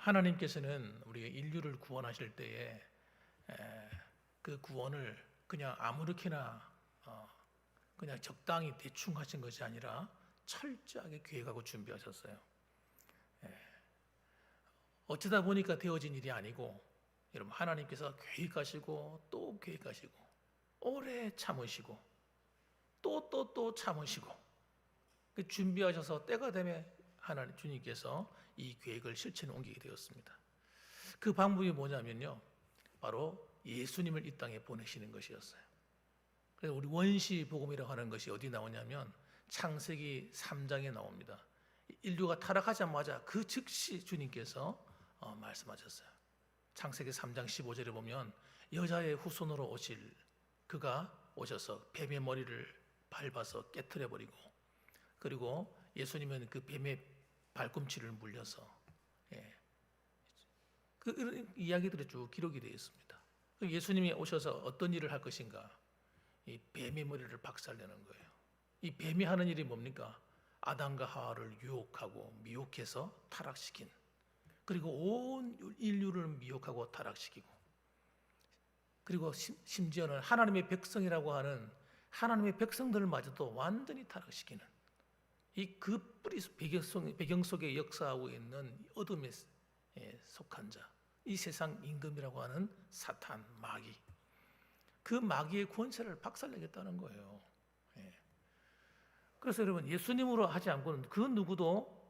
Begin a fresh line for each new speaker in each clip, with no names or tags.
하나님께서는 우리 인류를 구원하실 때에 그 구원을 그냥 아무렇게나 그냥 적당히 대충 하신 것이 아니라 철저하게 계획하고 준비하셨어요. 어쩌다 보니까 되어진 일이 아니고, 여러분, 하나님께서 계획하시고 또 계획하시고 오래 참으시고 또 참으시고 그 준비하셔서 때가 되면 하나님 주님께서 이 계획을 실천에 옮기게 되었습니다. 그 방법이 뭐냐면요, 바로 예수님을 이 땅에 보내시는 것이었어요. 그래서 우리 원시 복음이라고 하는 것이 어디 나오냐면 창세기 3장에 나옵니다. 인류가 타락하자마자 그 즉시 주님께서 말씀하셨어요. 창세기 3장 15절에 보면 여자의 후손으로 오실 그가 오셔서 뱀의 머리를 밟아서 깨트려 버리고, 그리고 예수님은 그 뱀의 발꿈치를 물려서 그 이야기들이 쭉 기록이 되어 있습니다. 예수님이 오셔서 어떤 일을 할 것인가? 이 뱀의 머리를 박살내는 거예요. 이 뱀이 하는 일이 뭡니까? 아담과 하와를 유혹하고 미혹해서 타락시킨, 그리고 온 인류를 미혹하고 타락시키고, 그리고 심지어는 하나님의 백성이라고 하는 하나님의 백성들마저도 완전히 타락시키는 이 그 뿌리 배경 속에 역사하고 있는 어둠에 속한 자, 이 세상 임금이라고 하는 사탄, 마귀, 그 마귀의 권세를 박살내겠다는 거예요. 그래서 여러분, 예수님으로 하지 않고는 그 누구도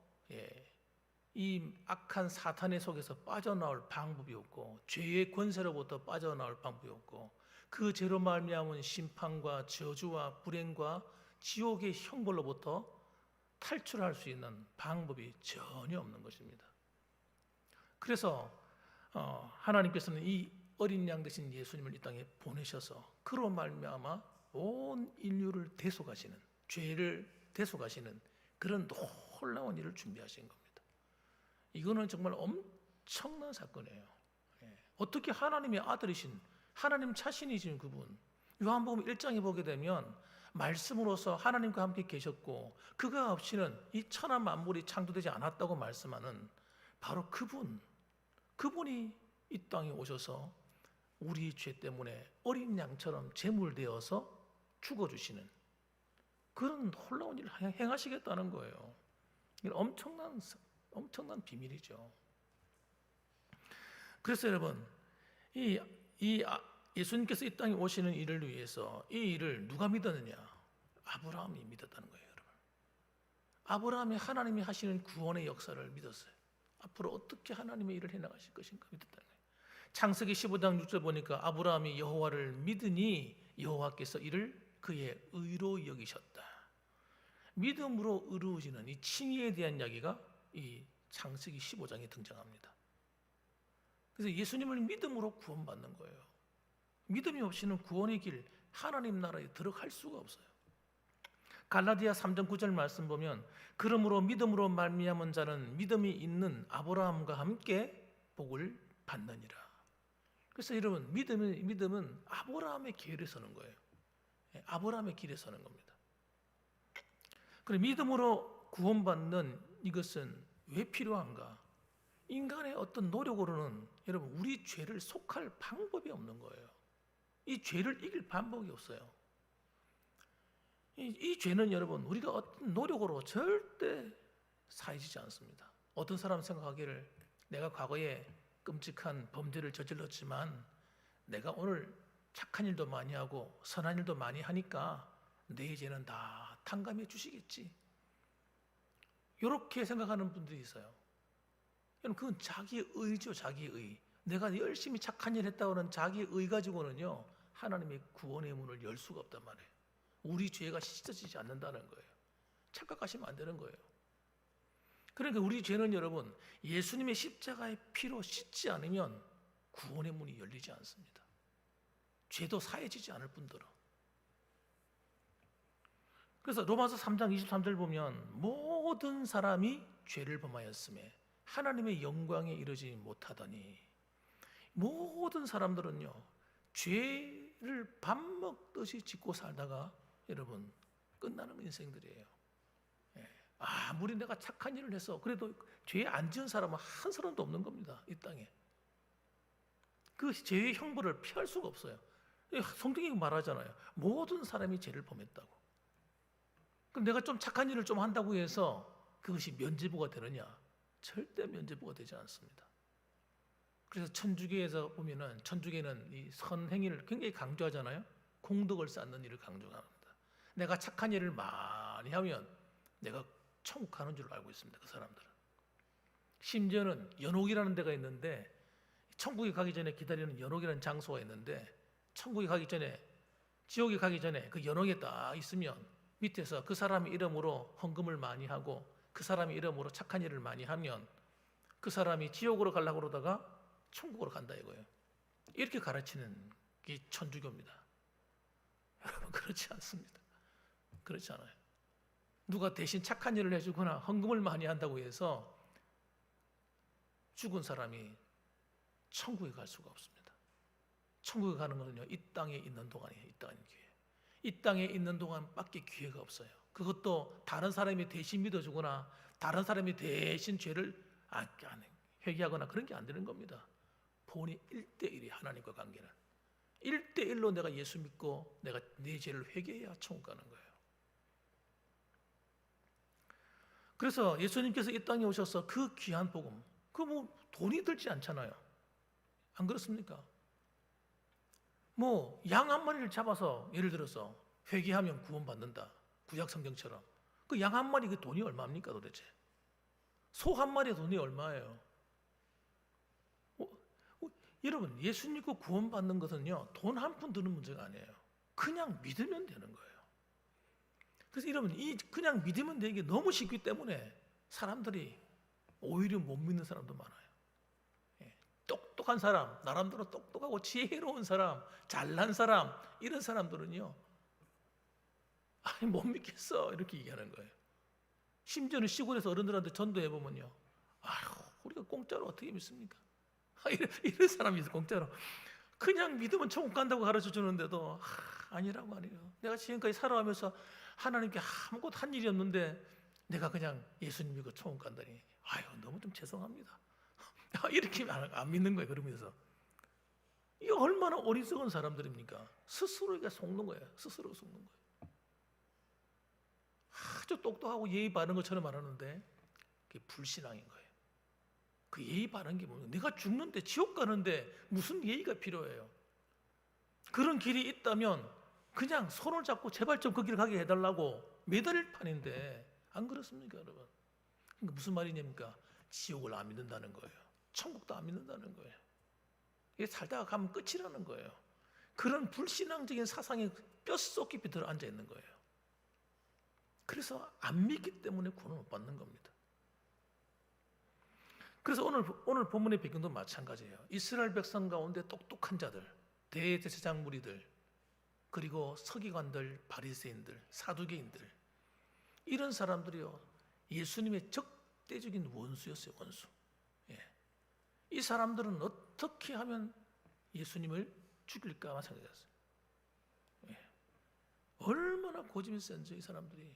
이 악한 사탄의 속에서 빠져나올 방법이 없고, 죄의 권세로부터 빠져나올 방법이 없고, 그 죄로 말미암은 심판과 저주와 불행과 지옥의 형벌로부터 탈출할 수 있는 방법이 전혀 없는 것입니다. 그래서 하나님께서는 이 어린 양 되신 예수님을 이 땅에 보내셔서 그로 말미암아 온 인류를 대속하시는, 죄를 대속하시는 그런 놀라운 일을 준비하신 겁니다. 이거는 정말 엄청난 사건이에요. 어떻게 하나님의 아들이신, 하나님 자신이신 그분, 요한복음 1장에 보게 되면 말씀으로서 하나님과 함께 계셨고 그가 없이는 이 천하 만물이 창조되지 않았다고 말씀하는 바로 그분이 이 땅에 오셔서 우리 죄 때문에 어린 양처럼 제물되어서 죽어주시는 그런 놀라운 일을 행하시겠다는 거예요. 이건 엄청난 비밀이죠. 그래서 여러분, 예수님께서 이 땅에 오시는 일을 위해서 이 일을 누가 믿었느냐? 아브라함이 믿었다는 거예요, 여러분. 아브라함이 하나님이 하시는 구원의 역사를 믿었어요. 앞으로 어떻게 하나님의 일을 해나가실 것인가 믿었다는 거예요. 창세기 15장 6절 보니까 아브라함이 여호와를 믿으니 여호와께서 이를 그의 의로 여기셨다. 믿음으로 의로워지는 이 칭의에 대한 이야기가 이 창세기 15장에 등장합니다. 그래서 예수님을 믿음으로 구원받는 거예요. 믿음이 없이는 구원의 길, 하나님 나라에 들어갈 수가 없어요. 갈라디아 3장 9절 말씀 보면 그러므로 믿음으로 말미암은 자는 믿음이 있는 아브라함과 함께 복을 받느니라. 그래서 여러분, 믿음은 아브라함의 길에 서는 거예요. 아브라함의 길에 서는 겁니다. 그럼 믿음으로 구원받는 이것은 왜 필요한가? 인간의 어떤 노력으로는 여러분 우리 죄를 속할 방법이 없는 거예요. 이 죄를 이길 방법이 없어요. 이 죄는 여러분 우리가 어떤 노력으로 절대 사해지지 않습니다. 어떤 사람 생각하기를 내가 과거에 끔찍한 범죄를 저질렀지만 내가 오늘 착한 일도 많이 하고 선한 일도 많이 하니까 내 죄는 다 탕감해 주시겠지, 이렇게 생각하는 분들이 있어요. 그건 자기의 의죠. 자기의 의. 내가 열심히 착한 일 했다고 하는 자기의 의 가지고는요 하나님의 구원의 문을 열 수가 없단 말이에요. 우리 죄가 씻어지지 않는다는 거예요. 착각하시면 안 되는 거예요. 그러니까 우리 죄는 여러분 예수님의 십자가의 피로 씻지 않으면 구원의 문이 열리지 않습니다. 죄도 사해지지 않을 뿐더러. 그래서 로마서 3장 23절 보면 모든 사람이 죄를 범하였음에 하나님의 영광에 이르지 못하더니, 모든 사람들은요 죄를 밥 먹듯이 짓고 살다가 여러분 끝나는 인생들이에요. 아무리 내가 착한 일을 해서 그래도 죄 안 지은 사람은 한 사람도 없는 겁니다. 이 땅에. 그 죄의 형벌을 피할 수가 없어요. 성경이 말하잖아요. 모든 사람이 죄를 범했다고. 그럼 내가 좀 착한 일을 좀 한다고 해서 그것이 면죄부가 되느냐? 절대 면죄부가 되지 않습니다. 그래서 천주교에서 보면은 천주교는 이 선행위를 굉장히 강조하잖아요. 공덕을 쌓는 일을 강조합니다. 내가 착한 일을 많이 하면 내가 천국 가는 줄 알고 있습니다. 그 사람들은. 심지어는 연옥이라는 데가 있는데 천국에 가기 전에 기다리는 연옥이라는 장소가 있는데 천국에 가기 전에 지옥에 가기 전에 그 연옥에 딱 있으면 밑에서 그 사람 이름으로 헌금을 많이 하고 그 사람 이름으로 착한 일을 많이 하면 그 사람이 지옥으로 가려고 그러다가 천국으로 간다 이거예요. 이렇게 가르치는 게 천주교입니다. 여러분 그렇지 않습니다. 그렇지 않아요. 누가 대신 착한 일을 해주거나 헌금을 많이 한다고 해서 죽은 사람이 천국에 갈 수가 없습니다. 천국에 가는 것은요, 이 땅에 있는 동안이에요. 이 땅에 기회. 이 땅에 있는 동안밖에 기회가 없어요. 그것도 다른 사람이 대신 믿어주거나 다른 사람이 대신 죄를 회개하거나 그런 게 안 되는 겁니다. 본이 1대1이 하나님과 관계는. 1대1로 내가 예수 믿고 내가 내 죄를 회개해야 천국 가는 거예요. 그래서 예수님께서 이 땅에 오셔서 그 귀한 복음, 그 뭐 돈이 들지 않잖아요. 안 그렇습니까? 뭐 양 한 마리를 잡아서 예를 들어서 회개하면 구원받는다. 구약 성경처럼. 그 양 한 마리 그 돈이 얼마입니까 도대체? 소 한 마리 돈이 얼마예요? 여러분 예수 믿고 구원받는 것은요 돈 한 푼 드는 문제가 아니에요. 그냥 믿으면 되는 거예요. 그래서 여러분 이 그냥 믿으면 되는 게 너무 쉽기 때문에 사람들이 오히려 못 믿는 사람도 많아요. 똑똑한 사람, 나름대로 똑똑하고 지혜로운 사람, 잘난 사람 이런 사람들은요 아니 못 믿겠어 이렇게 얘기하는 거예요. 심지어는 시골에서 어른들한테 전도해 보면요, 아유 우리가 공짜로 어떻게 믿습니까? 이런 사람이 있어. 공짜로 그냥 믿으면 천국 간다고 가르쳐 주는데도 아니라고 아니에요. 내가 지금까지 살아가면서 하나님께 아무것도 한 일이 없는데 내가 그냥 예수님 믿고 천국 간다니 아유 너무 좀 죄송합니다. 이렇게 안 믿는 거예요. 그러면서 이 얼마나 어리석은 사람들입니까? 스스로가 속는 거예요. 스스로 속는 거예요. 아주 똑똑하고 예의 바른 것처럼 말하는데 그게 불신앙인 거예요. 그 예의 바른 게 뭐예요? 내가 죽는데 지옥 가는데 무슨 예의가 필요해요? 그런 길이 있다면 그냥 손을 잡고 제발 좀 그 길 가게 해달라고 매달릴 판인데 안 그렇습니까 여러분? 그러니까 무슨 말이냐니까 지옥을 안 믿는다는 거예요. 천국도 안 믿는다는 거예요. 이게 살다가 가면 끝이라는 거예요. 그런 불신앙적인 사상이 뼛속 깊이 들어앉아 있는 거예요. 그래서 안 믿기 때문에 구원을 못 받는 겁니다. 그래서 오늘 본문의 배경도 마찬가지예요. 이스라엘 백성 가운데 똑똑한 자들, 대제사장 무리들, 그리고 서기관들, 바리새인들, 사두개인들 이런 사람들이요 예수님의 적대적인 원수였어요. 원수. 이 사람들은 어떻게 하면 예수님을 죽일까만 생각했어요. 얼마나 고집이 센지 이 사람들이.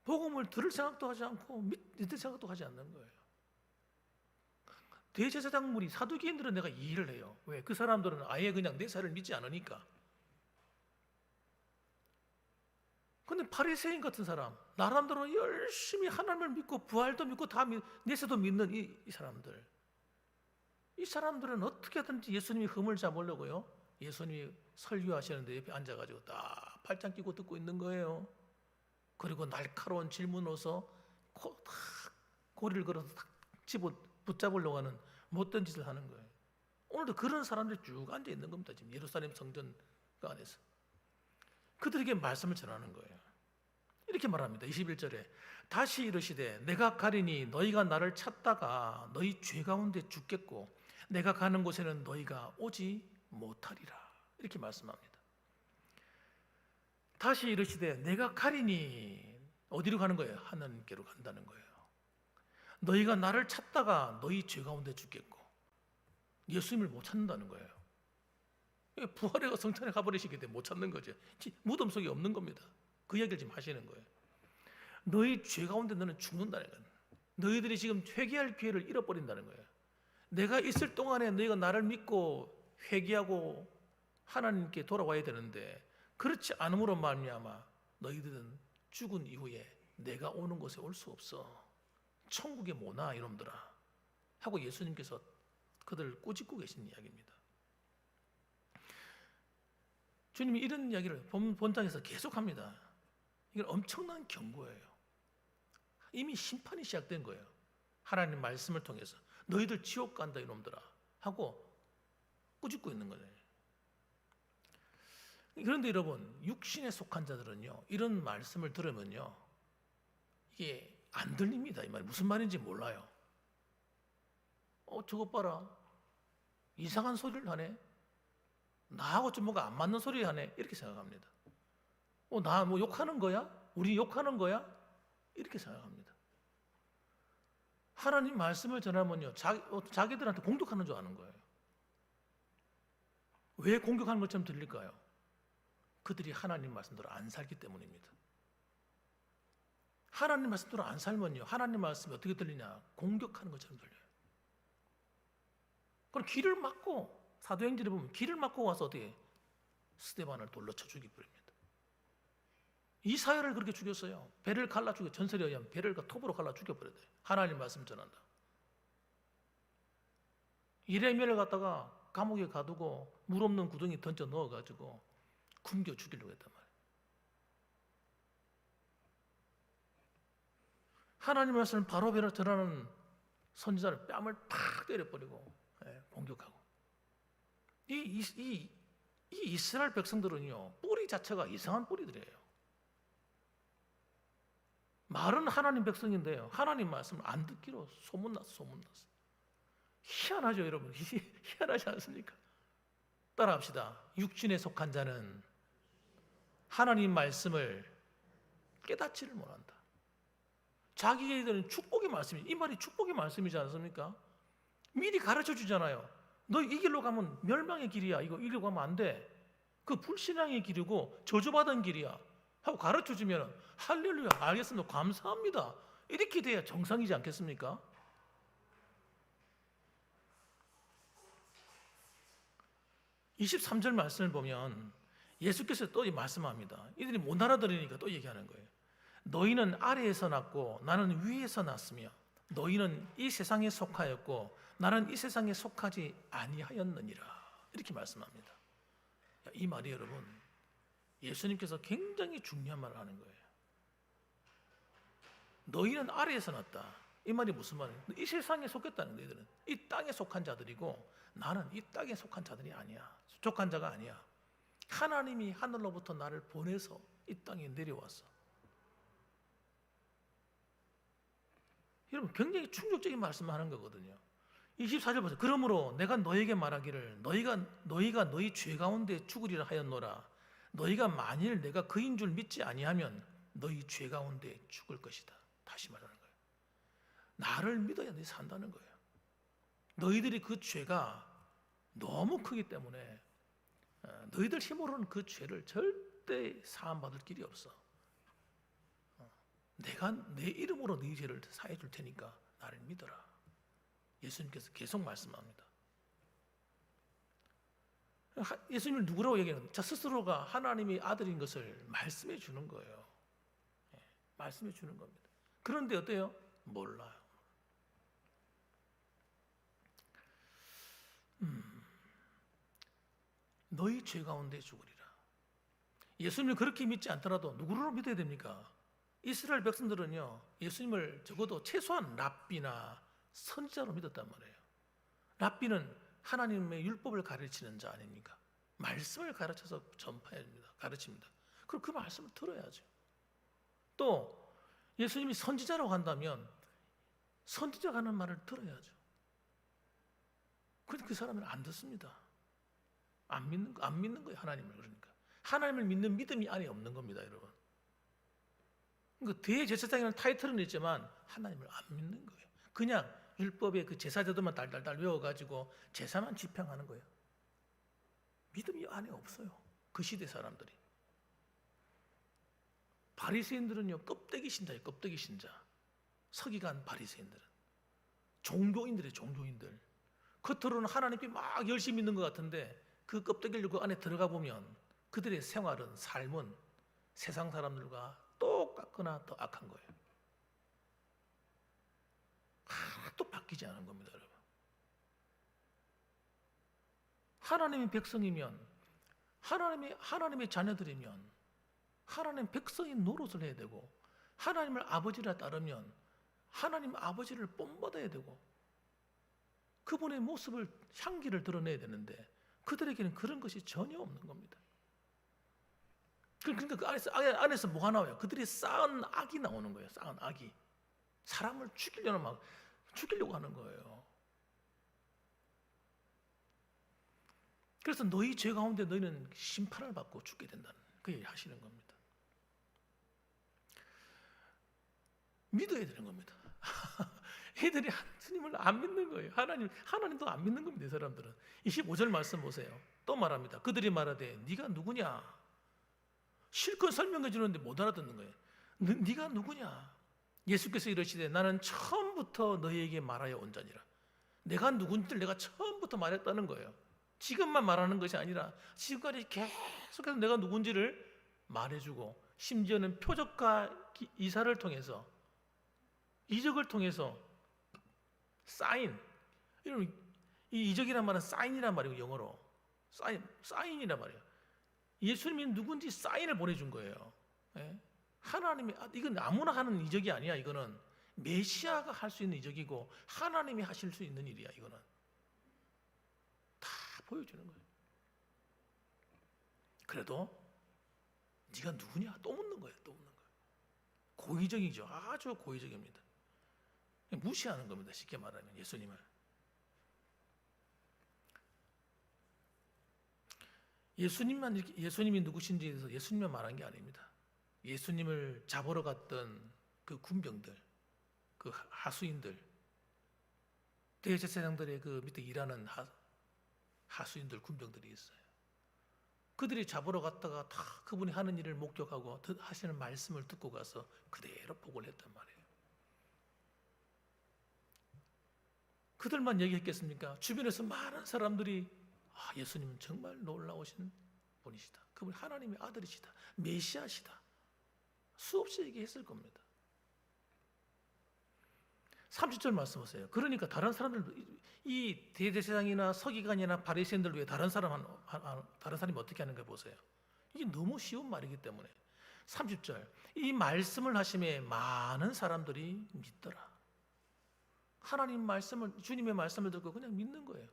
복음을 들을 생각도 하지 않고 믿을 생각도 하지 않는 거예요. 대제사장무리 사두개인들은 내가 이해를 해요. 왜? 그 사람들은 아예 그냥 내 사를 믿지 않으니까. 근데 바리새인 같은 사람, 나름대로 열심히 하나님을 믿고 부활도 믿고 다 내세도 믿는 이 사람들. 이 사람들은 어떻게든지 예수님이 흠을 잡으려고요. 예수님이 설교하시는데 옆에 앉아가지고 딱 팔짱 끼고 듣고 있는 거예요. 그리고 날카로운 질문으로서 고리를 걸어서 탁 집어 붙잡으려고 하는 못된 짓을 하는 거예요. 오늘도 그런 사람들이 쭉 앉아 있는 겁니다. 지금 예루살렘 성전 그 안에서. 그들에게 말씀을 전하는 거예요. 이렇게 말합니다. 21절에 다시 이르시되 내가 가리니 너희가 나를 찾다가 너희 죄 가운데 죽겠고 내가 가는 곳에는 너희가 오지 못하리라. 이렇게 말씀합니다. 다시 이르시되 내가 가리니 어디로 가는 거예요? 하나님께로 간다는 거예요. 너희가 나를 찾다가 너희 죄 가운데 죽겠고 예수님을 못 찾는다는 거예요. 부활해가 성찬에 가버리시기 때문에 못 찾는 거죠. 무덤 속에 없는 겁니다. 그 얘기를 지금 하시는 거예요. 너희 죄 가운데 너는 죽는다는 거예요. 너희들이 지금 회개할 기회를 잃어버린다는 거예요. 내가 있을 동안에 너희가 나를 믿고 회개하고 하나님께 돌아와야 되는데 그렇지 않음으로 말미암아 너희들은 죽은 이후에 내가 오는 곳에 올 수 없어. 천국에 못 와 이놈들아 하고 예수님께서 그들을 꾸짖고 계신 이야기입니다. 주님이 이런 이야기를 본장에서 계속합니다. 이건 엄청난 경고예요. 이미 심판이 시작된 거예요. 하나님 말씀을 통해서 너희들 지옥 간다 이놈들아 하고 꾸짖고 있는 거예요. 그런데 여러분, 육신에 속한 자들은요, 이런 말씀을 들으면요, 이게 안 들립니다. 이 말이 무슨 말인지 몰라요. 저것 봐라, 이상한 소리를 하네, 나하고 좀 뭔가 안 맞는 소리 하네, 이렇게 생각합니다. 나 뭐 욕하는 거야? 우리 욕하는 거야? 이렇게 생각합니다. 하나님 말씀을 전하면요, 자기들한테 공격하는 줄 아는 거예요. 왜 공격하는 것처럼 들릴까요? 그들이 하나님 말씀대로 안 살기 때문입니다. 하나님 말씀대로 안 살면요, 하나님 말씀이 어떻게 들리냐? 공격하는 것처럼 들려요. 그럼 길을 막고, 사도행전에 보면 길을 막고 와서 어떻게 스데반을 돌로 쳐 죽여버립니다. 이사야를 그렇게 죽였어요. 배를 갈라 죽여, 전설에 의하면 배를 톱으로 갈라 죽여버려요. 하나님 말씀 전한다. 이레미야를 갖다가 감옥에 가두고 물 없는 구덩이 던져 넣어가지고 굶겨 죽이려고 했단 말이에요. 하나님 말씀을 바로 전하는 선지자를 뺨을 팍 때려버리고 공격하고. 이 이스라엘 백성들은요, 뿌리 자체가 이상한 뿌리들이에요. 말은 하나님 백성인데요, 하나님 말씀을 안 듣기로 소문났어. 희한하죠, 여러분? 희한하지 않습니까? 따라합시다. 육신에 속한 자는 하나님 말씀을 깨닫지를 못한다. 자기들은 축복의 말씀이, 이 말이 축복의 말씀이지 않습니까? 미리 가르쳐 주잖아요. 너 이 길로 가면 멸망의 길이야. 이거 이 길로 가면 안 돼. 그 불신앙의 길이고 저주받은 길이야 하고 가르쳐 주면 할렐루야, 알겠습니다, 감사합니다, 이렇게 돼야 정상이지 않겠습니까? 23절 말씀을 보면 예수께서 또 말씀합니다. 이들이 못 알아들으니까 또 얘기하는 거예요. 너희는 아래에서 났고 나는 위에서 났으며 너희는 이 세상에 속하였고 나는 이 세상에 속하지 아니하였느니라, 이렇게 말씀합니다. 이 말이 여러분, 예수님께서 굉장히 중요한 말을 하는 거예요. 너희는 아래에서 났다. 이 말이 무슨 말이에요? 이 세상에 속했다는 거예요. 너희들은 이 땅에 속한 자들이고 나는 이 땅에 속한 자들이 아니야. 속한 자가 아니야. 하나님이 하늘로부터 나를 보내서 이 땅에 내려왔어. 여러분, 굉장히 충격적인 말씀을 하는 거거든요. 24절 보세요. 그러므로 내가 너에게 말하기를 너희가 너희 죄 가운데 죽으리라 하였노라. 너희가 만일 내가 그인 줄 믿지 아니하면 너희 죄 가운데 죽을 것이다. 다시 말하는 거예요. 나를 믿어야 너희 산다는 거예요. 너희들이 그 죄가 너무 크기 때문에 너희들 힘으로는 그 죄를 절대 사함받을 길이 없어. 내가 내 이름으로 네 죄를 사해 줄 테니까 나를 믿어라. 예수님께서 계속 말씀합니다. 예수님을 누구라고 얘기하는? 자 스스로가 하나님의 아들인 것을 말씀해 주는 거예요. 말씀해 주는 겁니다. 그런데 어때요? 몰라요. 너희 죄 가운데 죽으리라. 예수님을 그렇게 믿지 않더라도 누구를 믿어야 됩니까? 이스라엘 백성들은요, 예수님을 적어도 최소한 랍비나 선지자로 믿었단 말이에요. 랍비는 하나님의 율법을 가르치는 자 아닙니까? 말씀을 가르쳐서 전파해야 됩니다. 가르칩니다. 그럼 그 말씀을 들어야죠. 또 예수님이 선지자라고 한다면 선지자가 하는 말을 들어야죠. 그런데 그 사람은 안 듣습니다. 안 믿는 거예요, 하나님을. 그러니까 하나님을 믿는 믿음이 안에 없는 겁니다, 여러분. 그러니까 대제사장이라는 타이틀은 있지만 하나님을 안 믿는 거예요. 그냥 율법의 그 제사제도만 달달달 외워가지고 제사만 집행하는 거예요. 믿음이 안에 없어요, 그 시대 사람들이. 바리새인들은요 껍데기 신자예요. 껍데기 신자. 서기관 바리새인들은 종교인들이에요. 종교인들. 겉으로는 하나님께 막 열심히 믿는 것 같은데 그 껍데기를 그 안에 들어가 보면 그들의 생활은, 삶은 세상 사람들과 똑같거나 더 악한 거예요. 하나도 바뀌지 않은 겁니다, 여러분. 하나님의 백성이면, 하나님의 자녀들이면 하나님 백성의 노릇을 해야 되고, 하나님을 아버지라 따르면 하나님 아버지를 본받아야 되고, 그분의 모습을, 향기를 드러내야 되는데 그들에게는 그런 것이 전혀 없는 겁니다. 그러니까 그 안에서 뭐가 나와요? 그들이 쌓은 악이 나오는 거예요. 쌓은 악이. 사람을 죽이려고 하는 거예요. 그래서 너희 죄 가운데 너희는 심판을 받고 죽게 된다는 그 얘기 하시는 겁니다. 믿어야 되는 겁니다. 애들이 하나님을 안 믿는 거예요. 하나님도 안 믿는 겁니다. 이 사람들은. 25절 말씀 보세요. 또 말합니다. 그들이 말하되 네가 누구냐? 실컷 설명해 주는데 못 알아듣는 거예요. 네가 누구냐? 예수께서 이러시되 나는 처음부터 너희에게 말하여 온 자니라. 내가 누군지를 내가 처음부터 말했다는 거예요. 지금만 말하는 것이 아니라 지금까지 계속해서 내가 누군지를 말해주고, 심지어는 표적과 이사를 통해서, 이적을 통해서 사인, 이 이적이란 말은 사인이란 말이고, 영어로 사인이란 말이에요. 예수님이 누군지 사인을 보내준 거예요. 예? 하나님이, 이건 아무나 하는 이적이 아니야. 이거는 메시아가 할 수 있는 이적이고 하나님이 하실 수 있는 일이야. 이거는 다 보여주는 거예요. 그래도 네가 누구냐? 또 묻는 거예요. 또 묻는 거예요. 고의적이죠. 아주 고의적입니다. 무시하는 겁니다. 쉽게 말하면 예수님을. 예수님이 누구신지에 대해서 예수님만 말한 게 아닙니다. 예수님을 잡으러 갔던 그 군병들, 그 하수인들, 대제사장들의 그 밑에 일하는 하수인들, 군병들이 있어요. 그들이 잡으러 갔다가 다 그분이 하는 일을 목격하고 하시는 말씀을 듣고 가서 그대로 보고를 했단 말이에요. 그들만 얘기했겠습니까? 주변에서 많은 사람들이 예수님은 정말 놀라우신 분이시다. 그분 하나님의 아들이시다. 메시아시다. 수없이 얘기했을 겁니다. 30절 말씀 보세요. 그러니까 다른 사람들도, 이 대제사장이나 서기관이나 바리새인들 외에 다른 사람이 어떻게 하는가 보세요. 이게 너무 쉬운 말이기 때문에. 30절, 이 말씀을 하심에 많은 사람들이 믿더라. 하나님 말씀을, 주님의 말씀을 듣고 그냥 믿는 거예요.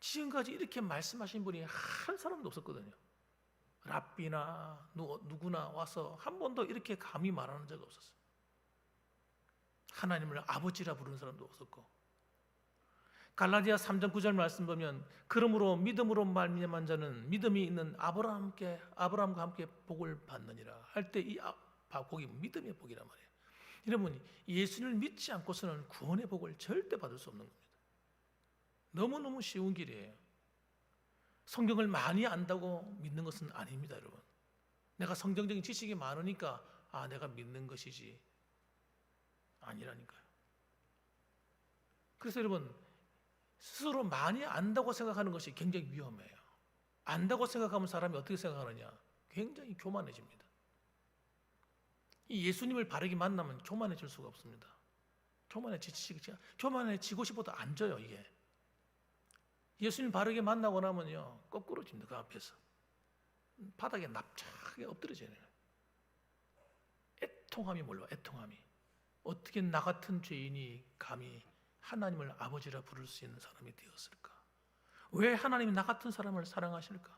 지금까지 이렇게 말씀하신 분이 한 사람도 없었거든요. 랍비나 누구나 와서 한 번도 이렇게 감히 말하는 적 없었어요. 하나님을 아버지라 부르는 사람도 없었고. 갈라디아 3장 9절 말씀 보면 그러므로 믿음으로 말미암은 자는 믿음이 있는 아브라함과 함께 복을 받느니라 할 때 이 복이 믿음의 복이란 말이에요. 여러분, 예수님을 믿지 않고서는 구원의 복을 절대 받을 수 없는 겁니다. 너무너무 쉬운 길이에요. 성경을 많이 안다고 믿는 것은 아닙니다, 여러분. 내가 성경적인 지식이 많으니까 내가 믿는 것이지, 아니라니까요. 그래서 여러분, 스스로 많이 안다고 생각하는 것이 굉장히 위험해요. 안다고 생각하면 사람이 어떻게 생각하느냐? 굉장히 교만해집니다. 이 예수님을 바르게 만나면 교만해질 수가 없습니다. 교만해지고 싶어도 안 져요, 이게. 예수님 바르게 만나고 나면요, 거꾸로 집니다. 그 앞에서 바닥에 납작하게 엎드려져요. 애통함이 몰라요. 애통함이. 어떻게 나 같은 죄인이 감히 하나님을 아버지라 부를 수 있는 사람이 되었을까? 왜 하나님이 나 같은 사람을 사랑하실까?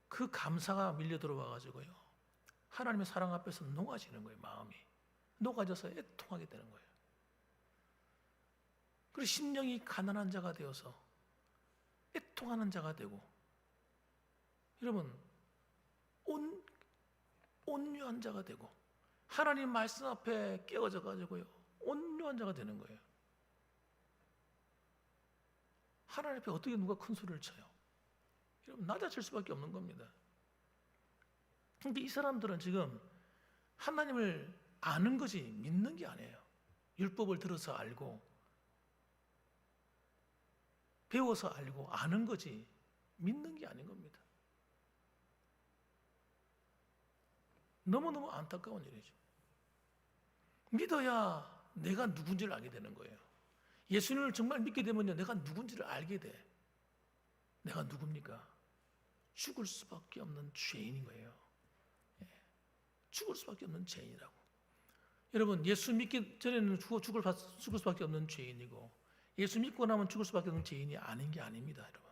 그 감사가 밀려 들어와가지고요, 하나님의 사랑 앞에서 녹아지는 거예요. 마음이 녹아져서 애통하게 되는 거예요. 그리고 심령이 가난한 자가 되어서 애통하는 자가 되고, 여러분, 온유한 자가 되고, 하나님 말씀 앞에 깨어져 가지고요, 온유한 자가 되는 거예요. 하나님 앞에 어떻게 누가 큰 소리를 쳐요? 여러분, 낮아질 수밖에 없는 겁니다. 근데 이 사람들은 지금 하나님을 아는 거지 믿는 게 아니에요. 율법을 들어서 알고 배워서 알고 아는 거지 믿는 게 아닌 겁니다. 너무너무 안타까운 일이죠. 믿어야 내가 누군지를 알게 되는 거예요. 예수님을 정말 믿게 되면요, 내가 누군지를 알게 돼. 내가 누굽니까? 죽을 수밖에 없는 죄인인 거예요. 죽을 수밖에 없는 죄인이라고. 여러분, 예수 믿기 전에는 죽을 수밖에 없는 죄인이고, 예수 믿고 나면 죽을 수밖에 없는 죄인이 아닌 게 아닙니다, 여러분.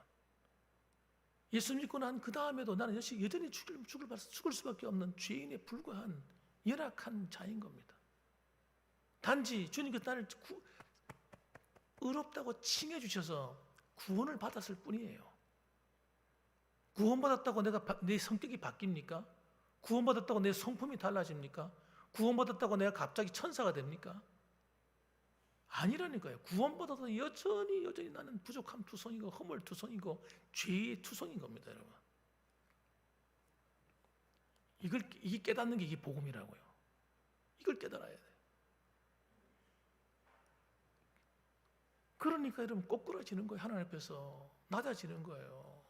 예수 믿고 난 그 다음에도 나는 여전히 죽을 수밖에 없는 죄인에 불과한 열악한 자인 겁니다. 단지 주님께서 나를 의롭다고 칭해 주셔서 구원을 받았을 뿐이에요. 구원받았다고 내 성격이 바뀝니까? 구원받았다고 내 성품이 달라집니까? 구원받았다고 내가 갑자기 천사가 됩니까? 아니라니까요. 구원받아도 여전히 나는 부족함 투성이고 허물 투성이고 죄의 투성인 겁니다, 여러분. 이게 깨닫는 게 이게 복음이라고요. 이걸 깨달아야 돼요. 그러니까 여러분 꼬꾸라지는 거예요. 하나님 앞에서 낮아지는 거예요.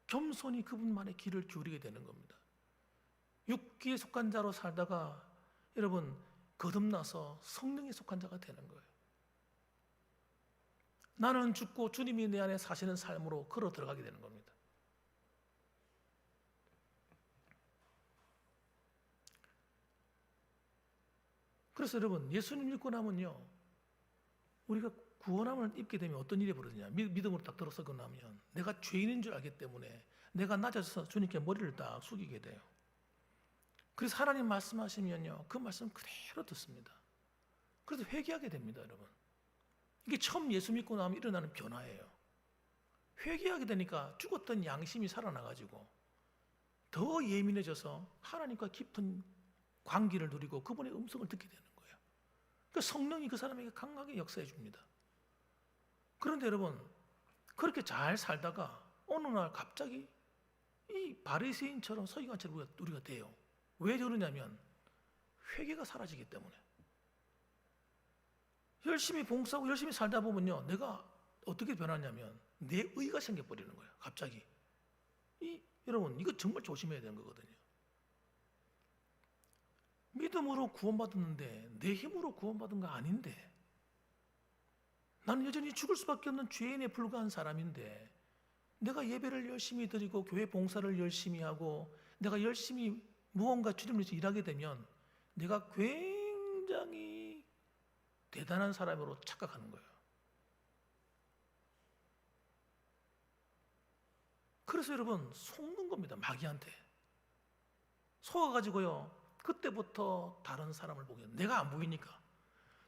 겸손히 그분만의 길을 기울이게 되는 겁니다. 육기에 속한 자로 살다가 여러분 거듭나서 성령에 속한 자가 되는 거예요. 나는 죽고 주님이 내 안에 사시는 삶으로 걸어 들어가게 되는 겁니다. 그래서 여러분 예수님 믿고 나면요, 우리가 구원함을 입게 되면 어떤 일이 벌어지냐, 믿음으로 딱 들어서고 나면 내가 죄인인 줄 알기 때문에 내가 낮아져서 주님께 머리를 딱 숙이게 돼요. 그래서 하나님 말씀하시면요, 그 말씀 그대로 듣습니다. 그래서 회개하게 됩니다, 여러분. 이게 처음 예수 믿고 나면 일어나는 변화예요. 회개하게 되니까 죽었던 양심이 살아나가지고 더 예민해져서 하나님과 깊은 관계를 누리고 그분의 음성을 듣게 되는 거예요. 그러니까 성령이 그 사람에게 강하게 역사해 줍니다. 그런데 여러분, 그렇게 잘 살다가 어느 날 갑자기 이 바리새인처럼 서기관처럼 우리가 돼요. 왜 저러냐면 회개가 사라지기 때문에. 열심히 봉사하고 열심히 살다 보면요, 내가 어떻게 변하냐면 내 의가 생겨버리는 거예요. 갑자기. 여러분, 이거 정말 조심해야 되는 거거든요. 믿음으로 구원받았는데 내 힘으로 구원받은 거 아닌데, 나는 여전히 죽을 수밖에 없는 죄인에 불과한 사람인데, 내가 예배를 열심히 드리고 교회 봉사를 열심히 하고 내가 열심히 무언가 주님을 위해서 일하게 되면 내가 굉장히 대단한 사람으로 착각하는 거예요. 그래서 여러분 속는 겁니다. 마귀한테 속아가지고요, 그때부터 다른 사람을 보게 돼요. 내가 안 보이니까.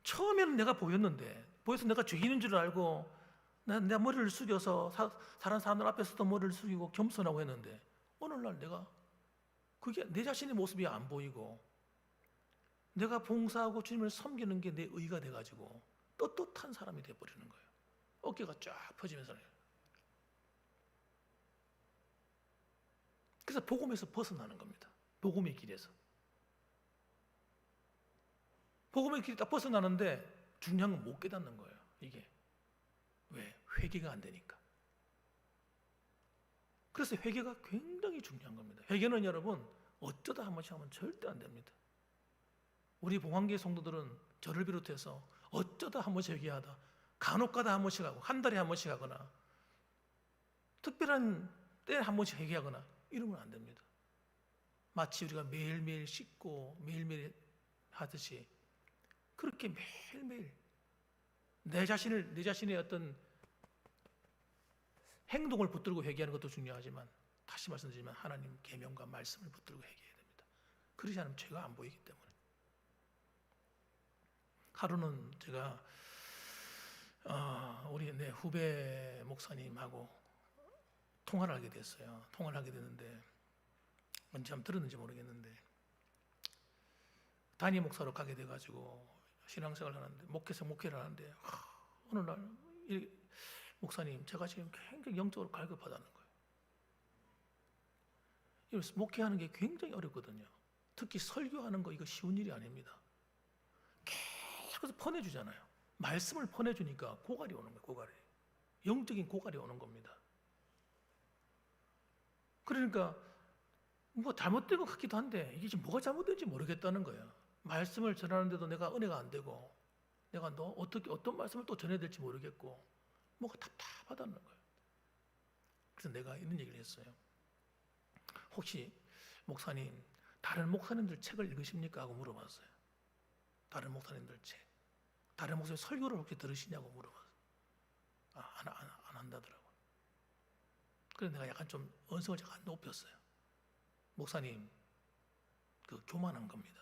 처음에는 내가 보여서 내가 죄인인 줄 알고 내 머리를 숙여서 다른 사람들 앞에서도 머리를 숙이고 겸손하고 했는데, 어느 날 내가 그게 내 자신의 모습이 안 보이고 내가 봉사하고 주님을 섬기는 게 내 의가 돼가지고 떳떳한 사람이 돼버리는 거예요. 어깨가 쫙 펴지면서. 그래서 복음에서 벗어나는 겁니다. 복음의 길에서. 복음의 길이 딱 벗어나는데 중요한 건 못 깨닫는 거예요. 이게 왜? 회개가 안 되니까. 그래서 회개가 굉장히 중요한 겁니다. 회개는 여러분 어쩌다 한 번씩 하면 절대 안 됩니다. 우리 봉황교회 성도들은 저를 비롯해서 어쩌다 한 번씩 회개하다, 간혹가다 한 번씩 하고 한 달에 한 번씩 하거나 특별한 때에 한 번씩 회개하거나 이러면 안 됩니다. 마치 우리가 매일매일 씻고 매일매일 하듯이 그렇게 매일매일 내 자신의 어떤 행동을 붙들고 회개하는 것도 중요하지만, 다시 말씀드리지만 하나님 계명과 말씀을 붙들고 회개해야 됩니다. 그러지 않으면 죄가 안 보이기 때문에. 하루는 제가 우리 내 후배 목사님하고 통화를 하게 됐어요. 통화를 하게 됐는데 언제 한번 들었는지 모르겠는데, 단임 목사로 가게 돼가지고 신앙생활을 하는데, 목회를 하는데 어느 날 목사님, 제가 지금 굉장히 영적으로 갈급하다는 거예요. 이래서 목회하는 게 굉장히 어렵거든요. 특히 설교하는 거 이거 쉬운 일이 아닙니다. 계속해서 퍼내주잖아요. 말씀을 퍼내주니까 고갈이 오는 거예요. 고갈이. 영적인 고갈이 오는 겁니다. 그러니까 뭐 잘못된 것 같기도 한데 이게 지금 뭐가 잘못된지 모르겠다는 거예요. 말씀을 전하는데도 내가 은혜가 안 되고 내가 너 어떤 말씀을 또 전해야 될지 모르겠고 뭐가 답답하다는 거예요. 그래서 내가 이런 얘기를 했어요. 혹시 목사님 다른 목사님들 책을 읽으십니까? 하고 물어봤어요. 다른 목사님들 책. 다른 목사님 설교를 혹시 들으시냐고 물어봤어요. 안 한다더라고요. 그래서 내가 약간 좀 언성을 잠깐 높였어요. 목사님, 그 교만한 겁니다.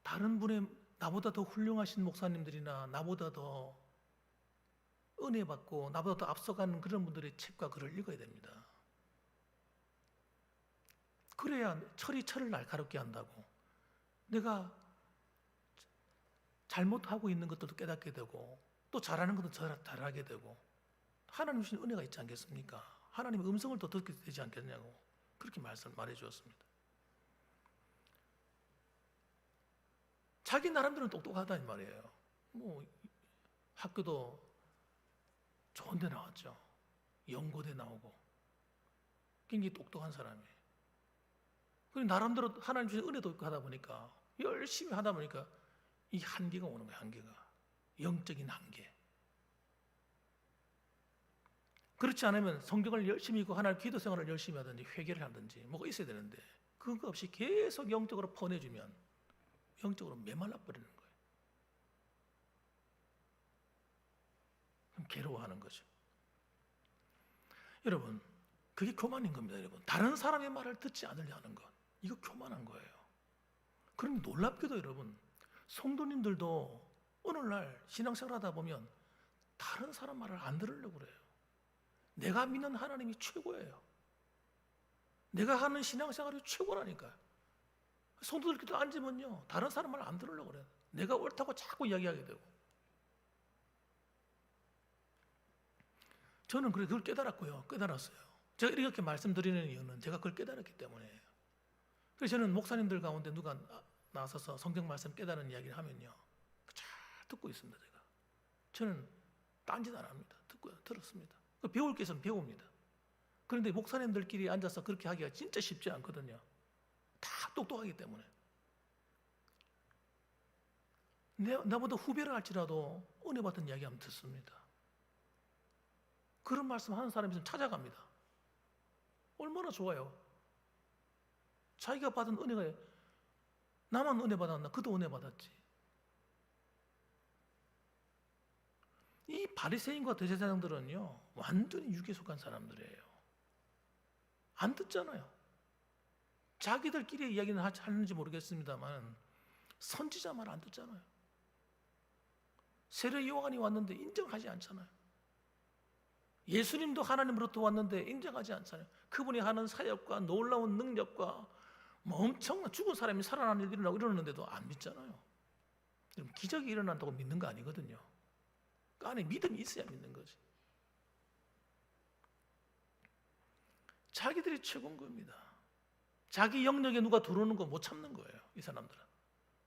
다른 분의 나보다 더 훌륭하신 목사님들이나 나보다 더 은혜 받고 나보다 더 앞서가는 그런 분들의 책과 글을 읽어야 됩니다. 그래야 철을 날카롭게 한다고. 내가 잘못하고 있는 것들도 깨닫게 되고 또 잘하는 것도 잘하게 되고 하나님 주신 은혜가 있지 않겠습니까? 하나님의 음성을 더 듣게 되지 않겠냐고 그렇게 말해 주었습니다. 자기 나름대로는 똑똑하다 이 말이에요. 뭐 학교도 좋은 데 나왔죠. 연고대 나오고 굉장히 똑똑한 사람이에요. 그리고 나름대로 하나님 주신 은혜도 있고 하다 보니까 열심히 하다 보니까 이 한계가 오는 거예요. 한계가. 영적인 한계. 그렇지 않으면 성경을 열심히 읽고 하나님 기도 생활을 열심히 하든지 회개를 하든지 뭐가 있어야 되는데 그거 없이 계속 영적으로 퍼내주면 영적으로 메말라 버리는 거예요. 그럼 괴로워하는 거죠. 여러분, 그게 교만인 겁니다. 여러분, 다른 사람의 말을 듣지 않으려 하는 것, 이거 교만한 거예요. 그럼 놀랍게도 여러분, 성도님들도 오늘날 신앙생활 하다 보면 다른 사람 말을 안 들으려고 그래요. 내가 믿는 하나님이 최고예요. 내가 하는 신앙생활이 최고라니까요. 성도들끼리 앉으면요, 다른 사람 말 안 들으려고 그래요. 내가 옳다고 자꾸 이야기하게 되고. 저는 그걸 깨달았고요. 깨달았어요. 제가 이렇게 말씀드리는 이유는 제가 그걸 깨달았기 때문이에요. 그래서 저는 목사님들 가운데 누가 나서서 성경 말씀 깨달은 이야기를 하면요, 잘 듣고 있습니다. 저는 딴짓 안 합니다. 들었습니다. 배울 게 있으면 배웁니다. 그런데 목사님들끼리 앉아서 그렇게 하기가 진짜 쉽지 않거든요. 다 똑똑하기 때문에. 나보다 후배를 할지라도 은혜 받은 이야기 하면 듣습니다. 그런 말씀 하는 사람이 있으면 찾아갑니다. 얼마나 좋아요. 자기가 받은 은혜가 나만 은혜 받았나? 그도 은혜 받았지. 이 바리새인과 대제사장들은요, 완전히 육에 속한 사람들이에요. 안 듣잖아요. 자기들끼리 이야기는 하는지 모르겠습니다만 선지자 말 안 듣잖아요. 세례 요한이 왔는데 인정하지 않잖아요. 예수님도 하나님으로부터 왔는데 인정하지 않잖아요. 그분이 하는 사역과 놀라운 능력과 뭐 엄청난 죽은 사람이 살아나는 일이 일어나고 이러는데도 안 믿잖아요. 기적이 일어난다고 믿는 거 아니거든요. 그 안에 믿음이 있어야 믿는 거지. 자기들이 최고인 겁니다. 자기 영역에 누가 들어오는 거 못 참는 거예요. 이 사람들은.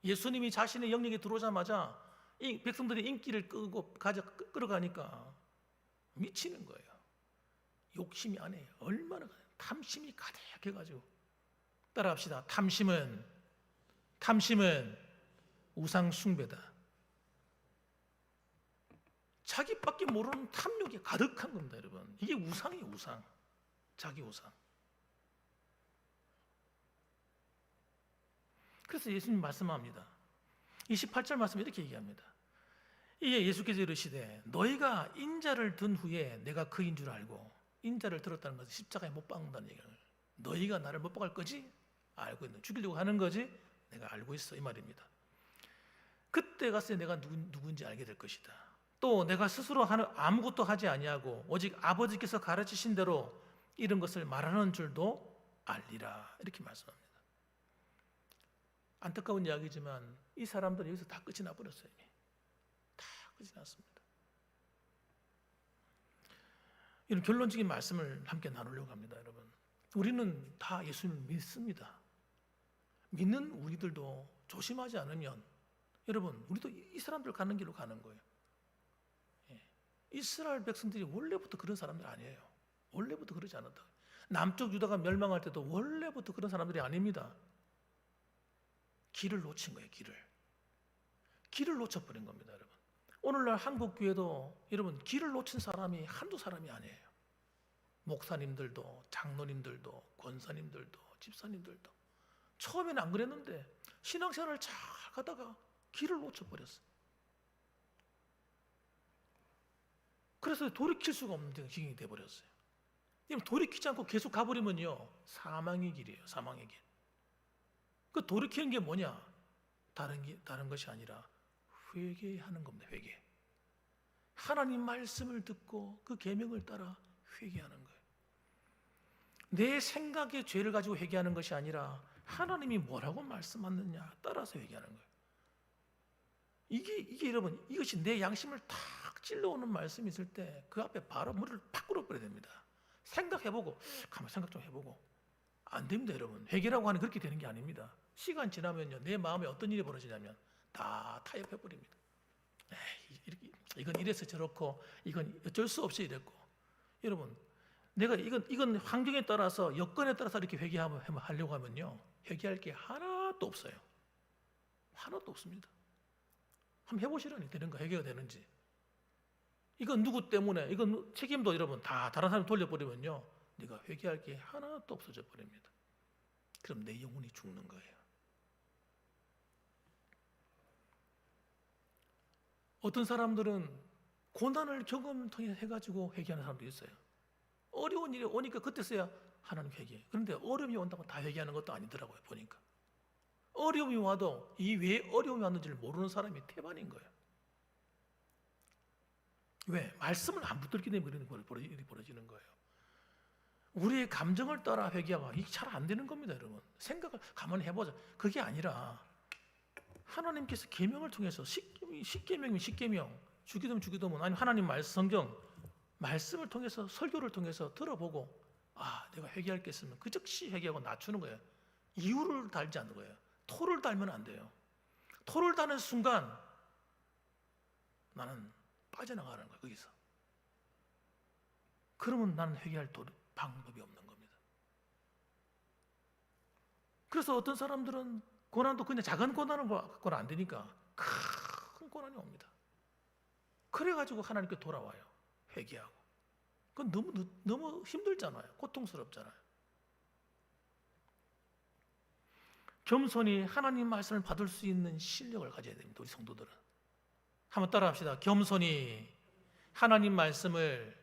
예수님이 자신의 영역에 들어오자마자 이 백성들이 인기를 끌어가니까 미치는 거예요. 욕심이 안에 얼마나 탐심이 가득해가지고. 따라합시다. 탐심은 우상 숭배다. 자기밖에 모르는 탐욕이 가득한 겁니다, 여러분. 이게 우상이에요, 우상. 자기 우상. 그래서 예수님 말씀합니다. 28절 말씀 이렇게 얘기합니다. 이에 예수께서 이르시되 너희가 인자를 든 후에 내가 그인 줄 알고, 인자를 들었다는 것은 십자가에 못 박는다는 얘기를, 너희가 나를 못 박을 거지? 알고 있는, 죽이려고 하는 거지? 내가 알고 있어, 이 말입니다. 그때 가서 내가 누군지 알게 될 것이다. 또 내가 스스로 아무것도 하지 아니하고 오직 아버지께서 가르치신 대로 이런 것을 말하는 줄도 알리라, 이렇게 말씀합니다. 안타까운 이야기지만 이 사람들은 여기서 다 끝이 나버렸어요. 이미 다 끝이 났습니다. 이런 결론적인 말씀을 함께 나누려고 합니다, 여러분. 우리는 다 예수님을 믿습니다. 믿는 우리들도 조심하지 않으면, 여러분, 우리도 이 사람들 가는 길로 가는 거예요. 이스라엘 백성들이 원래부터 그런 사람들 아니에요. 원래부터 그러지 않았다. 남쪽 유다가 멸망할 때도 원래부터 그런 사람들이 아닙니다. 길을 놓친 거예요, 길을 놓쳐버린 겁니다, 여러분. 오늘날 한국 교회도 여러분 길을 놓친 사람이 한두 사람이 아니에요. 목사님들도, 장로님들도, 권사님들도, 집사님들도. 처음에는 안 그랬는데 신앙생활을 잘 가다가 길을 놓쳐버렸어요. 그래서 돌이킬 수가 없는 지경이 돼버렸어요. 돌이키지 않고 계속 가버리면요, 사망의 길이에요, 사망의 길. 그 돌이키는 게 뭐냐? 다른 것이 아니라 회개하는 겁니다, 회개. 하나님 말씀을 듣고 그 계명을 따라 회개하는 거예요. 내 생각의 죄를 가지고 회개하는 것이 아니라 하나님이 뭐라고 말씀하느냐 따라서 회개하는 거예요. 이게 여러분, 이것이 내 양심을 탁 찔러오는 말씀이 있을 때 그 앞에 바로 머리를 팍 꿇어버려야 됩니다. 생각해보고, 가만 생각 좀 해보고. 안 됩니다, 여러분. 회개라고 하는 그렇게 되는 게 아닙니다. 시간 지나면요, 내 마음에 어떤 일이 벌어지냐면 다 타협해버립니다. 이건 이래서 저렇고, 이건 어쩔 수 없이 이랬고. 여러분, 내가 이건 환경에 따라서, 여건에 따라서 이렇게 회개하려고 하면요, 회개할 게 하나도 없어요. 하나도 없습니다. 한번 해보시라니, 되는 거, 회개가 되는지. 이건 누구 때문에, 이건 책임도 여러분 다 다른 사람 돌려버리면요, 네가 회개할 게 하나도 없어져 버립니다. 그럼 내 영혼이 죽는 거예요. 어떤 사람들은 고난을 경험 통해 해가지고 회개하는 사람도 있어요. 어려운 일이 오니까 그때서야 하나님 회개. 그런데 어려움이 온다고 다 회개하는 것도 아니더라고요, 보니까. 어려움이 와도 이 왜 어려움이 왔는지를 모르는 사람이 태반인 거예요. 왜? 말씀을 안 붙들기 때문에 이런 일이 벌어지는 거예요. 우리의 감정을 따라 회개하면 이게 잘 안 되는 겁니다, 여러분. 생각을 가만히 해보자. 그게 아니라 하나님께서 계명을 통해서 십계명이면 십계명, 주기도면 주기도면, 아니면 하나님 말씀, 성경 말씀을 통해서, 설교를 통해서 들어보고, 아, 내가 회개할 게 있으면 그 즉시 회개하고 낮추는 거예요. 이유를 달지 않는 거예요. 토를 달면 안 돼요. 토를 다는 순간 나는 빠져나가는 거예요, 거기서. 그러면 나는 회개할 방법이 없는 겁니다. 그래서 어떤 사람들은 고난도 그냥 작은 고난을 갖고는 안 되니까 큰 고난이 옵니다. 그래가지고 하나님께 돌아와요, 회개하고. 그건 너무 힘들잖아요, 고통스럽잖아요. 겸손히 하나님 말씀을 받을 수 있는 실력을 가져야 됩니다, 우리 성도들은. 한번 따라합시다. 겸손히 하나님 말씀을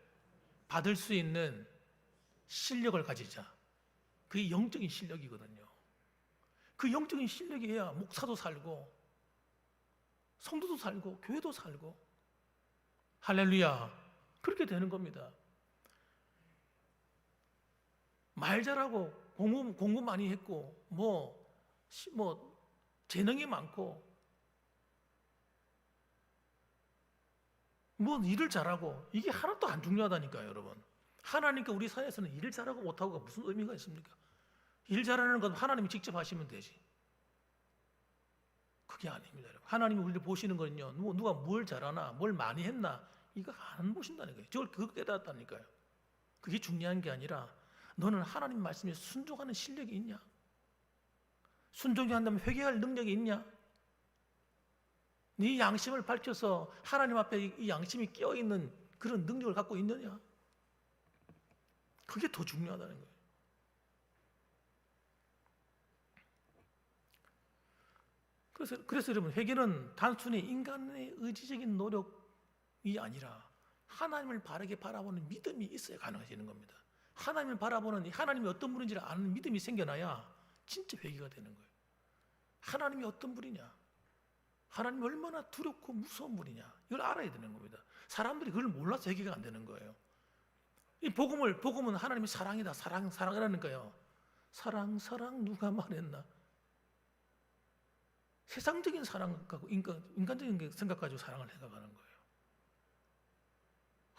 받을 수 있는 실력을 가지자. 그게 영적인 실력이거든요. 그 영적인 실력이어야 목사도 살고 성도도 살고 교회도 살고, 할렐루야, 그렇게 되는 겁니다. 말 잘하고 공부 많이 했고 뭐 재능이 많고 뭐 일을 잘하고, 이게 하나도 안 중요하다니까요, 여러분. 하나님께 우리 사회에서는 일을 잘하고 못하고가 무슨 의미가 있습니까? 일 잘하는 건 하나님이 직접 하시면 되지. 그게 아닙니다, 여러분. 하나님이 우리를 보시는 거는요, 누가 뭘 잘하나, 뭘 많이 했나, 이거 안 보신다는 거예요. 저걸 그거 깨달았다니까요. 그게 중요한 게 아니라 너는 하나님 말씀에 순종하는 실력이 있냐? 순종이 한다면 회개할 능력이 있냐? 네 양심을 밝혀서 하나님 앞에 이 양심이 끼어있는 그런 능력을 갖고 있느냐? 그게 더 중요하다는 거예요. 그래서 여러분, 회개는 단순히 인간의 의지적인 노력이 아니라 하나님을 바르게 바라보는 믿음이 있어야 가능해지는 겁니다. 하나님을 바라보는, 하나님이 어떤 분인지를 아는 믿음이 생겨나야 진짜 회개가 되는 거예요. 하나님이 어떤 분이냐? 하나님이 얼마나 두렵고 무서운 분이냐? 이걸 알아야 되는 겁니다. 사람들이 그걸 몰라서 회개가 안 되는 거예요. 이 복음은 하나님이 사랑이다, 사랑이라니까요. 사랑 누가 말했나? 세상적인 사랑 갖고 인간적인 생각 가지고 사랑을 해가는 거예요.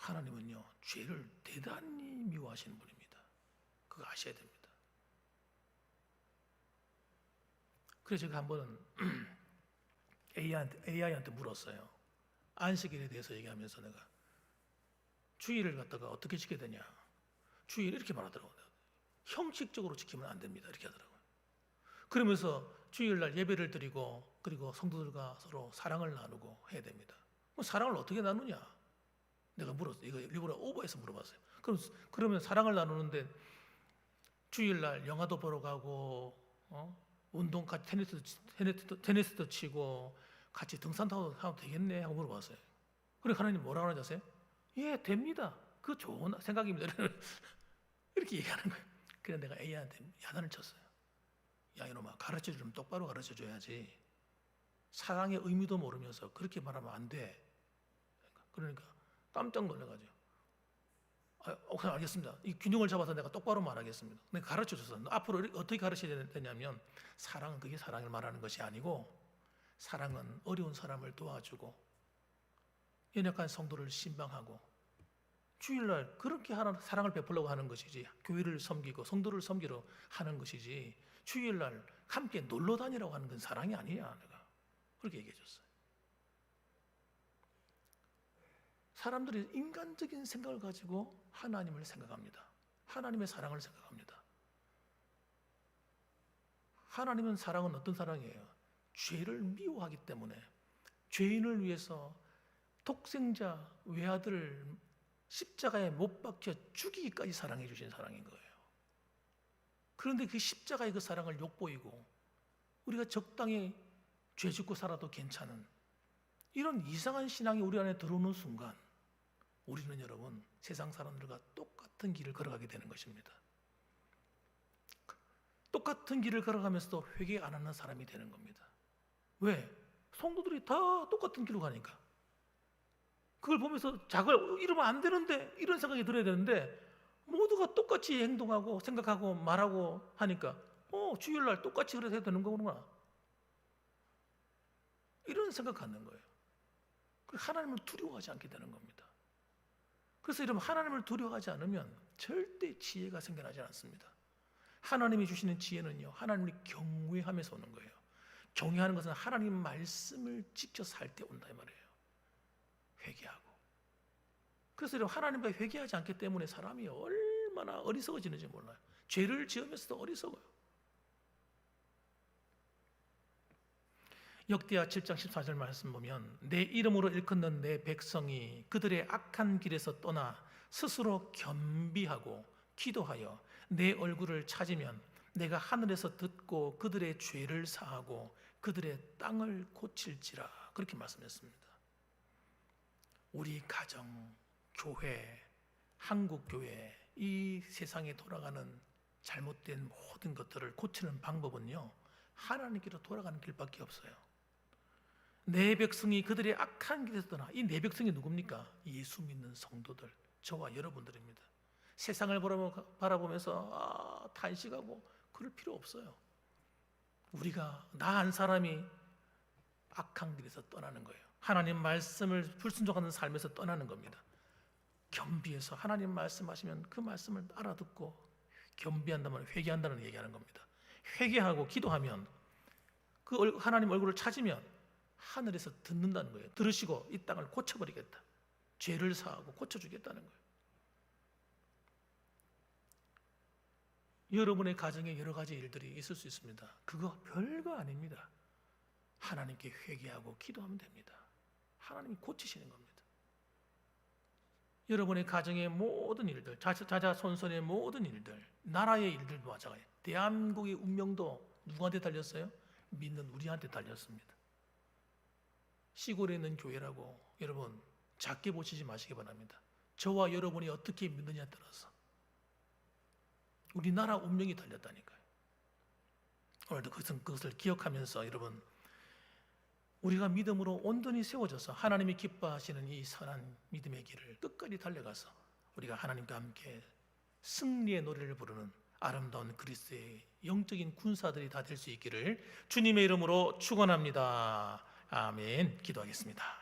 하나님은요, 죄를 대단히 미워하시는 분입니다. 그거 아셔야 됩니다. 그래서 제가 한번 AI한테 물었어요. 안식일에 대해서 얘기하면서 내가 주일을 갖다가 어떻게 지켜야 되냐. 주일 이렇게 말하더라고요. 형식적으로 지키면 안 됩니다. 이렇게 하더라고요. 그러면서 주일날 예배를 드리고 그리고 성도들과 서로 사랑을 나누고 해야 됩니다. 사랑을 어떻게 나누냐? 내가 물었어요. 이거 일부러 오버해서 물어봤어요. 그러면 사랑을 나누는데 주일날 영화도 보러 가고 운동 같이 테니스도 치고 같이 등산도 하면 되겠네 하고 물어봤어요. 그리고 하나님 뭐라고 하는지 아세요? 예, 됩니다. 그 좋은 생각입니다. 이렇게 얘기하는 거예요. 그래서 내가 A한테 야단을 쳤어요. 야, 이놈아, 가르쳐주면 똑바로 가르쳐줘야지. 사랑의 의미도 모르면서 그렇게 말하면 안 돼. 그러니까 깜짝 놀라가지고 그냥 알겠습니다. 이 균형을 잡아서 내가 똑바로 말하겠습니다. 내가 가르쳐줬어. 앞으로 어떻게 가르쳐야 되냐면 사랑은 그게 사랑을 말하는 것이 아니고 사랑은 어려운 사람을 도와주고 연약한 성도를 신방하고 주일날 그렇게 사랑을 베풀려고 하는 것이지 교회를 섬기고 성도를 섬기러 하는 것이지 주일날 함께 놀러 다니라고 하는 건 사랑이 아니야. 내가 그렇게 얘기해 줬어요. 사람들이 인간적인 생각을 가지고 하나님을 생각합니다. 하나님의 사랑을 생각합니다. 하나님은 사랑은 어떤 사랑이에요? 죄를 미워하기 때문에 죄인을 위해서 독생자 외아들을 십자가에 못 박혀 죽이기까지 사랑해 주신 사랑인 거예요. 그런데 그 십자가의 그 사랑을 욕보이고 우리가 적당히 죄 짓고 살아도 괜찮은 이런 이상한 신앙이 우리 안에 들어오는 순간 우리는 여러분 세상 사람들과 똑같은 길을 걸어가게 되는 것입니다. 똑같은 길을 걸어가면서도 회개 안 하는 사람이 되는 겁니다. 왜? 성도들이 다 똑같은 길로 가니까. 그걸 보면서 이러면 안 되는데 이런 생각이 들어야 되는데 모두가 똑같이 행동하고 생각하고 말하고 하니까 주일날 똑같이 그래서 해야 되는 거구나. 이런 생각 갖는 거예요. 하나님을 두려워하지 않게 되는 겁니다. 그래서 여러분 하나님을 두려워하지 않으면 절대 지혜가 생겨나지 않습니다. 하나님이 주시는 지혜는요 하나님을 경외하면서 오는 거예요. 경외하는 것은 하나님 말씀을 지켜 살 때 온다 이 말이에요. 회개하고. 그래서 여러분 하나님과 회개하지 않기 때문에 사람이 얼마나 어리석어지는지 몰라요. 죄를 지으면서도 어리석어요. 역대하 7장 14절 말씀 보면 내 이름으로 일컫는 내 백성이 그들의 악한 길에서 떠나 스스로 겸비하고 기도하여 내 얼굴을 찾으면 내가 하늘에서 듣고 그들의 죄를 사하고 그들의 땅을 고칠지라 그렇게 말씀했습니다. 우리 가정, 교회, 한국교회 이 세상에 돌아가는 잘못된 모든 것들을 고치는 방법은요 하나님께로 돌아가는 길밖에 없어요. 내 백성이 그들의 악한 길에서 떠나 이 내 백성이 누굽니까? 예수 믿는 성도들 저와 여러분들입니다. 세상을 바라보면서 탄식하고 그럴 필요 없어요. 우리가 나 한 사람이 악한 길에서 떠나는 거예요. 하나님 말씀을 불순종하는 삶에서 떠나는 겁니다. 겸비해서 하나님 말씀하시면 그 말씀을 알아듣고 겸비한다면 회개한다는 얘기하는 겁니다. 회개하고 기도하면 그 하나님 얼굴을 찾으면 하늘에서 듣는다는 거예요. 들으시고 이 땅을 고쳐버리겠다. 죄를 사하고 고쳐주겠다는 거예요. 여러분의 가정에 여러 가지 일들이 있을 수 있습니다. 그거 별거 아닙니다. 하나님께 회개하고 기도하면 됩니다. 하나님이 고치시는 겁니다. 여러분의 가정의 모든 일들, 자자손손의 모든 일들, 나라의 일들도 마찬가지예요. 대한민국의 운명도 누구한테 달렸어요? 믿는 우리한테 달렸습니다. 시골에 있는 교회라고 여러분 작게 보시지 마시기 바랍니다. 저와 여러분이 어떻게 믿느냐에 따라서 우리나라 운명이 달렸다니까요. 오늘도 그것을 기억하면서 여러분 우리가 믿음으로 온전히 세워져서 하나님이 기뻐하시는 이 선한 믿음의 길을 끝까지 달려가서 우리가 하나님과 함께 승리의 노래를 부르는 아름다운 그리스도의 영적인 군사들이 다 될 수 있기를 주님의 이름으로 축원합니다. 아멘. 기도하겠습니다.